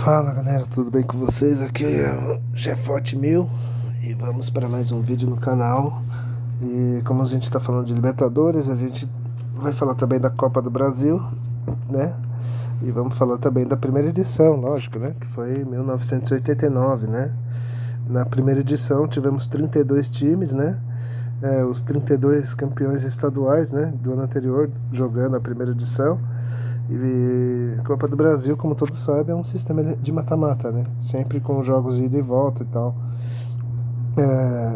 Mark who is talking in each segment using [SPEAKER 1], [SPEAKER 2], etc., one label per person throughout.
[SPEAKER 1] Fala galera, tudo bem com vocês? Aqui é o Jefote 1000 e vamos para mais um vídeo no canal. E como a gente está falando de Libertadores, a gente vai falar também da Copa do Brasil, né? E vamos falar também da primeira edição, lógico, né? Que foi em 1989, né? Na primeira edição tivemos 32 times, né? Os 32 campeões estaduais, né? Do ano anterior jogando a primeira edição. E Copa do Brasil, como todos sabem, é um sistema de mata-mata, né? Sempre com jogos de ida e volta e tal.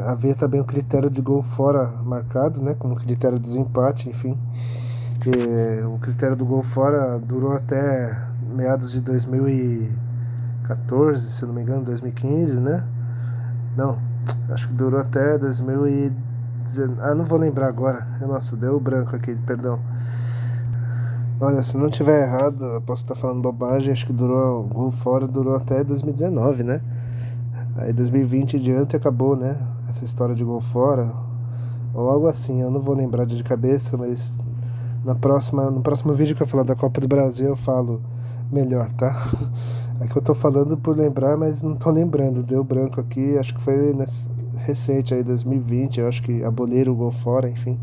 [SPEAKER 1] Havia também o critério de gol fora marcado, né? Como critério de desempate, enfim. O critério do gol fora durou até meados de 2014, se não me engano, 2015, né? Não, acho que durou até 2019. Não vou lembrar agora. Nossa, deu branco aqui, perdão. Olha, se não tiver errado, eu posso estar falando bobagem, acho que o gol fora durou até 2019, né? Aí 2020 em diante acabou, né? Essa história de gol fora, ou algo assim, eu não vou lembrar de cabeça, mas no próximo vídeo que eu falar da Copa do Brasil eu falo melhor, tá? É que eu tô falando por lembrar, mas não tô lembrando, deu branco aqui, acho que foi recente aí, 2020, eu acho que aboliram o gol fora, enfim.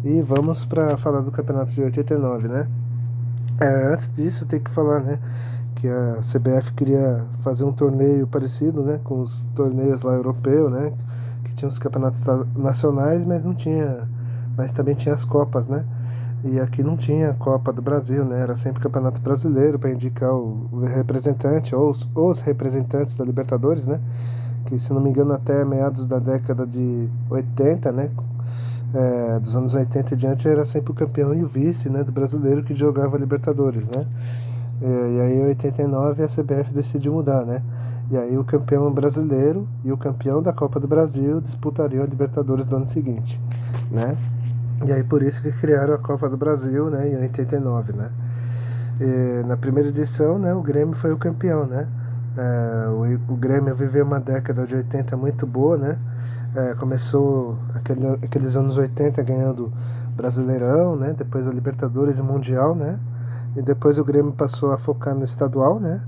[SPEAKER 1] E vamos para falar do campeonato de 89, né? Antes disso, tem que falar, né, que a CBF queria fazer um torneio parecido, né, com os torneios lá europeus, né, que tinha os campeonatos nacionais, mas também tinha as copas, né, e aqui não tinha Copa do Brasil, né, era sempre campeonato brasileiro para indicar o representante ou os representantes da Libertadores, né, que se não me engano até meados da década de 80, né, dos anos 80 e diante era sempre o campeão e o vice, né, do brasileiro que jogava Libertadores, né? E aí em 89 a CBF decidiu mudar, né? E aí o campeão brasileiro e o campeão da Copa do Brasil disputariam a Libertadores do ano seguinte, né? E aí por isso que criaram a Copa do Brasil, né, em 89, né? E na primeira edição, né, o Grêmio foi o campeão, né? O Grêmio viveu uma década de 80 muito boa, né? Começou aqueles anos 80 ganhando Brasileirão, né? Depois a Libertadores e Mundial, né? E depois o Grêmio passou a focar no estadual, né?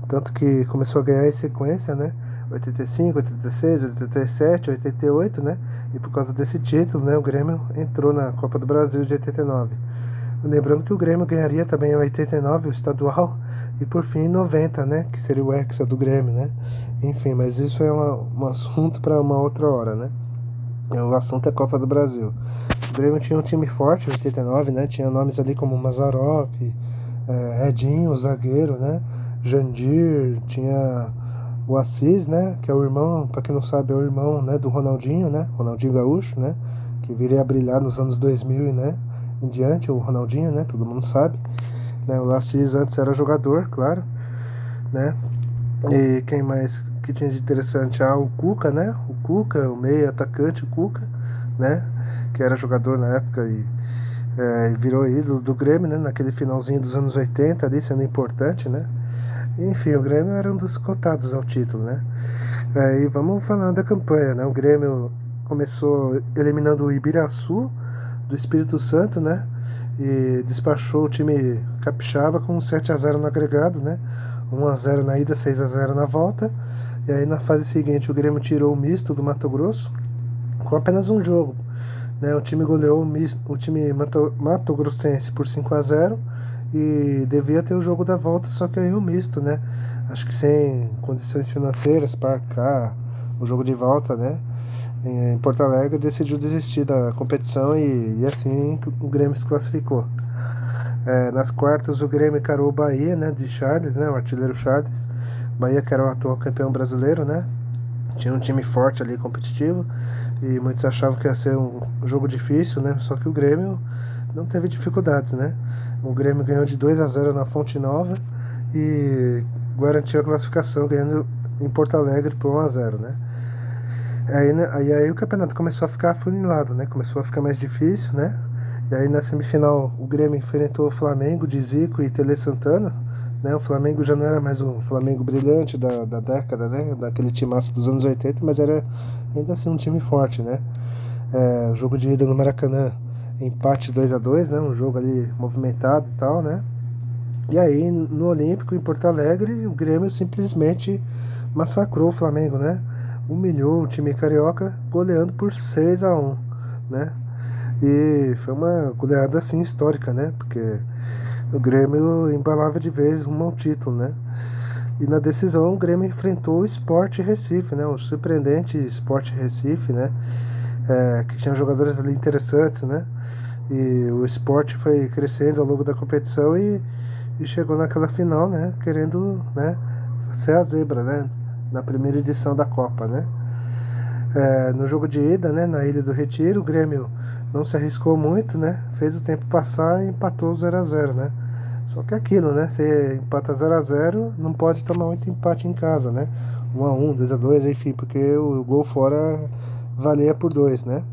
[SPEAKER 1] Tanto que começou a ganhar em sequência, né? 85, 86, 87, 88, né? E por causa desse título, né? O Grêmio entrou na Copa do Brasil de 89. Lembrando que o Grêmio ganharia também em 89 o estadual e por fim em 90, né? Que seria o Hexa do Grêmio, né? Enfim, mas isso é um assunto para uma outra hora, né? O assunto é Copa do Brasil. O Grêmio tinha um time forte em 89, né? Tinha nomes ali como Mazarop, Edinho, o zagueiro, né? Jandir, tinha o Assis, né? Que é o irmão, para quem não sabe, é o irmão, né, do Ronaldinho, né? Ronaldinho Gaúcho, né? Que viria a brilhar nos anos 2000, né? Em diante, o Ronaldinho, né? Todo mundo sabe. Né? O Assis antes era jogador, claro, né? E quem mais que tinha de interessante? O Cuca, né? O Cuca, o meio atacante, o Cuca, né? Que era jogador na época e virou ídolo do Grêmio, né? Naquele finalzinho dos anos 80 ali, sendo importante, né? Enfim, o Grêmio era um dos cotados ao título, né? E vamos falar da campanha, né? O Grêmio começou eliminando o Ibiraçu do Espírito Santo, né? E despachou o time capixaba com 7-0 no agregado, né? 1-0 na ida, 6-0 na volta. E aí na fase seguinte o Grêmio tirou o misto do Mato Grosso com apenas um jogo, né? O time goleou o time Mato Grossense por 5-0 e devia ter o jogo da volta, só que aí o misto, né? Acho que sem condições financeiras para arcar o jogo de volta, né? Em Porto Alegre decidiu desistir da competição e assim o Grêmio se classificou. Nas quartas o Grêmio encarou o Bahia, né, de Charles, né, o artilheiro Charles. Bahia que era o atual campeão brasileiro, né? Tinha um time forte ali, competitivo, e muitos achavam que ia ser um jogo difícil, né? Só que o Grêmio não teve dificuldades, né? O Grêmio ganhou de 2-0 na Fonte Nova e garantiu a classificação ganhando em Porto Alegre por 1-0, né? Aí o campeonato começou a ficar afunilado, né? Começou a ficar mais difícil, né? E aí na semifinal o Grêmio enfrentou o Flamengo de Zico e Tele Santana, né? O Flamengo já não era mais o Flamengo brilhante da década, né? Daquele timaço dos anos 80, mas era ainda assim um time forte, né? Jogo de ida no Maracanã, empate 2-2, né? Um jogo ali movimentado e tal, né? E aí, no Olímpico, em Porto Alegre, o Grêmio simplesmente massacrou o Flamengo, né? Humilhou o time carioca, goleando por 6-1, né? E foi uma goleada, assim, histórica, né? Porque o Grêmio embalava de vez rumo ao título, né? E na decisão, o Grêmio enfrentou o Sport Recife, né? O surpreendente Sport Recife, né? Que tinha jogadores ali interessantes, né? E o Sport foi crescendo ao longo da competição e chegou naquela final, né? Querendo, né? Ser a zebra, né? Na primeira edição da Copa, né? No jogo de ida, né? Na Ilha do Retiro, o Grêmio não se arriscou muito, né? Fez o tempo passar e empatou 0-0, né? Só que é aquilo, né? Você empata 0-0, não pode tomar muito empate em casa, né? 1-1, 2-2, enfim, porque o gol fora valia por 2, né?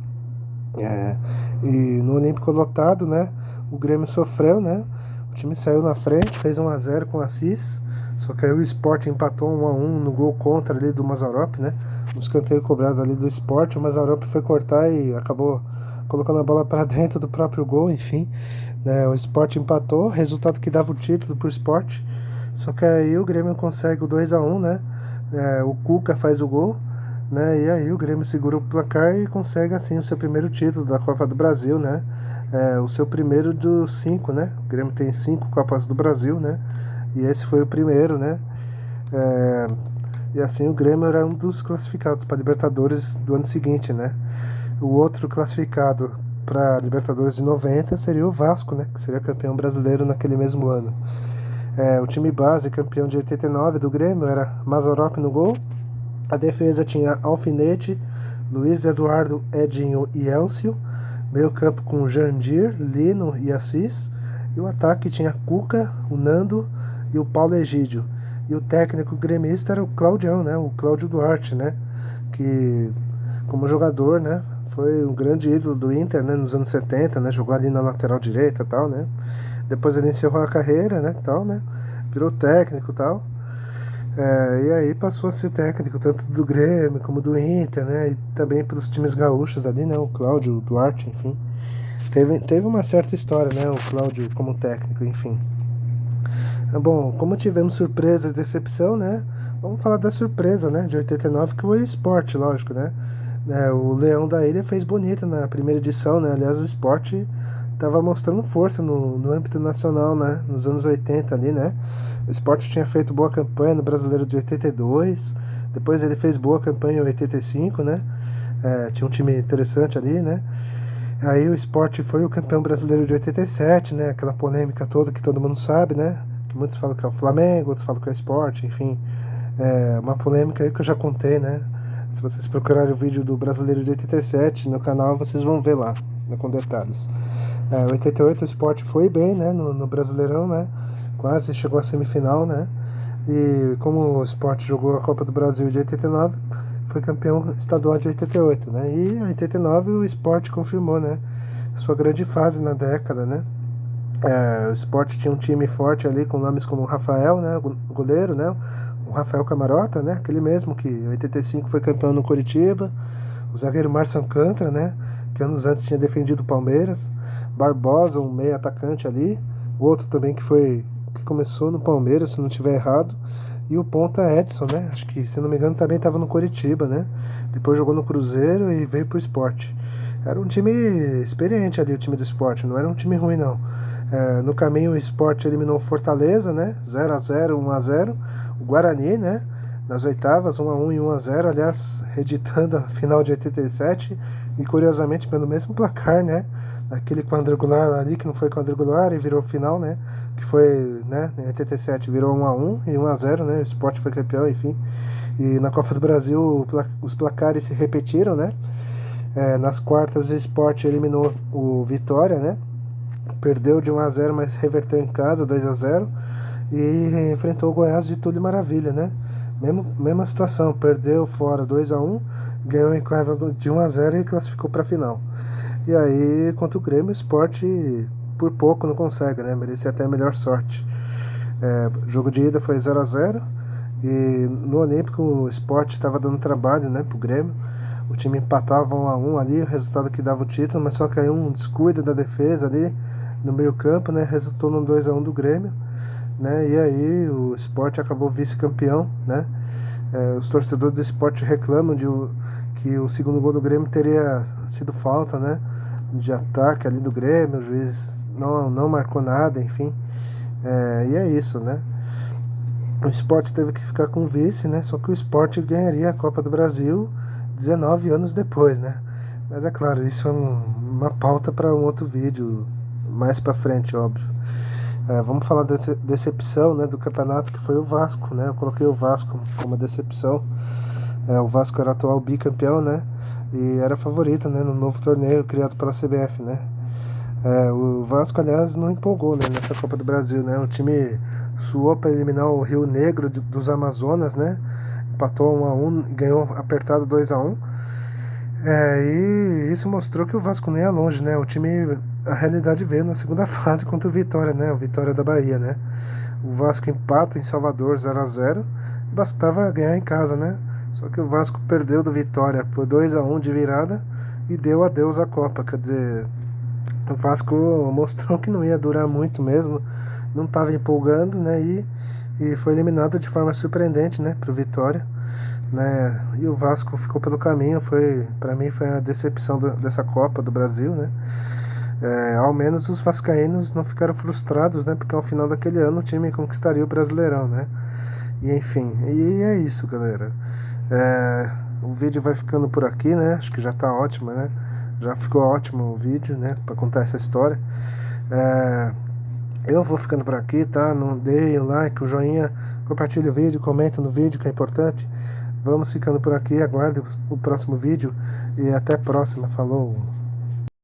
[SPEAKER 1] E no Olímpico lotado, né? O Grêmio sofreu, né? O time saiu na frente, fez 1-0 com o Assis. Só que aí o Sport empatou 1-1 no gol contra ali do Mazzaropi, né? Um escanteio cobrado ali do Sport. O Mazzaropi foi cortar e acabou colocando a bola para dentro do próprio gol, enfim. Né? O Sport empatou, resultado que dava o título pro Sport. Só que aí o Grêmio consegue o 2-1, né? O Cuca faz o gol, né? E aí o Grêmio segura o placar e consegue assim o seu primeiro título da Copa do Brasil, né? O seu primeiro dos 5, né? O Grêmio tem 5 Copas do Brasil, né? E esse foi o primeiro, né? E assim o Grêmio era um dos classificados para Libertadores do ano seguinte, né? O outro classificado para Libertadores de 90 seria o Vasco, né? Que seria campeão brasileiro naquele mesmo ano. O time base campeão de 89 do Grêmio era Mazzaropi no gol. A defesa tinha Alfinete, Luiz Eduardo, Edinho e Elcio. Meio campo com Jandir, Lino e Assis. E o ataque tinha Cuca, o Nando e o Paulo Egídio. E o técnico gremista era o Claudião, né? O Cláudio Duarte, né? Que como jogador, né? Foi um grande ídolo do Inter, né? Nos anos 70, né? Jogou ali na lateral direita e tal, né? Depois ele encerrou a carreira, né? Tal, né? Virou técnico e tal. E aí passou a ser técnico tanto do Grêmio como do Inter, né? E também pelos times gaúchos ali, né? O Cláudio Duarte, enfim. Teve uma certa história, né? O Cláudio como técnico, enfim. Bom, como tivemos surpresa e decepção, né? Vamos falar da surpresa, né? De 89, que foi o Sport, lógico, né? O Leão da Ilha fez bonita na primeira edição, né? Aliás, o Sport estava mostrando força no âmbito nacional, né? Nos anos 80 ali, né? O Sport tinha feito boa campanha no Brasileiro de 82, depois ele fez boa campanha em 85, né? Tinha um time interessante ali, né? Aí o Sport foi o campeão brasileiro de 87, né? Aquela polêmica toda que todo mundo sabe, né? Que muitos falam que é o Flamengo, outros falam que é o Sport, enfim. Uma polêmica aí que eu já contei, né? Se vocês procurarem o vídeo do Brasileiro de 87 no canal, vocês vão ver lá, né, com detalhes. 88 o Sport foi bem, né? No Brasileirão, né? Quase chegou à semifinal, né? E como o Sport jogou a Copa do Brasil de 89, foi campeão estadual de 88, né? E em 89 o Sport confirmou, né? Sua grande fase na década, né? O Sport tinha um time forte ali com nomes como o Rafael, né? O goleiro, né? O Rafael Camarota, né? Aquele mesmo que em 85 foi campeão no Coritiba. O zagueiro Márcio Alcântara, né? Que anos antes tinha defendido o Palmeiras. Barbosa, um meio atacante ali. O outro também que começou no Palmeiras, se não estiver errado. E o ponta Edson, né? Acho que, se não me engano, também estava no Coritiba, né? Depois jogou no Cruzeiro e veio pro Sport. Era um time experiente ali, o time do Sport. Não era um time ruim, não. No caminho, o Sport eliminou o Fortaleza, né? 0-0, 1-0. O Guarani, né? Nas oitavas, 1-1 e 1-0. Aliás, reeditando a final de 87. E, curiosamente, pelo mesmo placar, né? Aquele quadrangular ali, que não foi quadrangular e virou final, né? Que foi, né? Em 87 virou 1-1 e 1-0, né? O Sport foi campeão, enfim. E na Copa do Brasil, os placares se repetiram, né? Nas quartas, o Sport eliminou o Vitória, né? Perdeu de 1-0, mas reverteu em casa, 2-0. E enfrentou o Goiás de Túlio Maravilha, né? Mesma situação, perdeu fora 2-1, ganhou em casa de 1-0 e classificou para a final. E aí, contra o Grêmio, o Sport por pouco não consegue, né? Merecia até a melhor sorte. Jogo de ida foi 0-0. E no Olímpico o Sport estava dando trabalho, né, pro Grêmio. O time empatava 1-1 ali, o resultado que dava o título, mas só que aí um descuido da defesa ali no meio campo, né, resultou no 2-1 do Grêmio. né? E aí o Sport acabou vice-campeão, né? Os torcedores do Sport reclamam que o segundo gol do Grêmio teria sido falta, né? De ataque ali do Grêmio, o juiz não marcou nada, enfim. E é isso, né? O Sport teve que ficar com o vice, né? Só que o Sport ganharia a Copa do Brasil 19 anos depois, né? Mas é claro, isso é uma pauta para um outro vídeo, mais para frente, óbvio. Vamos falar dessa decepção, né, do campeonato, que foi o Vasco, né? Eu coloquei o Vasco como decepção. O Vasco era atual bicampeão, né? E era favorito, né, no novo torneio criado pela CBF, né? O Vasco, aliás, não empolgou, né, nessa Copa do Brasil, né? O time suou para eliminar o Rio Negro dos Amazonas, né? Empatou 1-1 e ganhou apertado 2-1. E isso mostrou que o Vasco não ia longe, né? O time, a realidade veio na segunda fase contra o Vitória, né? O Vitória da Bahia, né? O Vasco empata em Salvador 0-0, bastava ganhar em casa, né? Só que o Vasco perdeu do Vitória por 2-1 de virada e deu adeus à Copa. Quer dizer, o Vasco mostrou que não ia durar muito mesmo, não estava empolgando, né? E foi eliminado de forma surpreendente, né? Pro Vitória, né? E o Vasco ficou pelo caminho. Para mim foi a decepção dessa Copa do Brasil, né? Ao menos os vascaínos não ficaram frustrados, né? Porque ao final daquele ano o time conquistaria o Brasileirão, né? E enfim, e é isso, galera. O vídeo vai ficando por aqui, né? Acho que já tá ótimo, né? Já ficou ótimo o vídeo, né? Pra contar essa história. Eu vou ficando por aqui, tá? Não deem o like, o joinha, compartilha o vídeo, comenta no vídeo, que é importante. Vamos ficando por aqui, aguarde o próximo vídeo e até a próxima. Falou!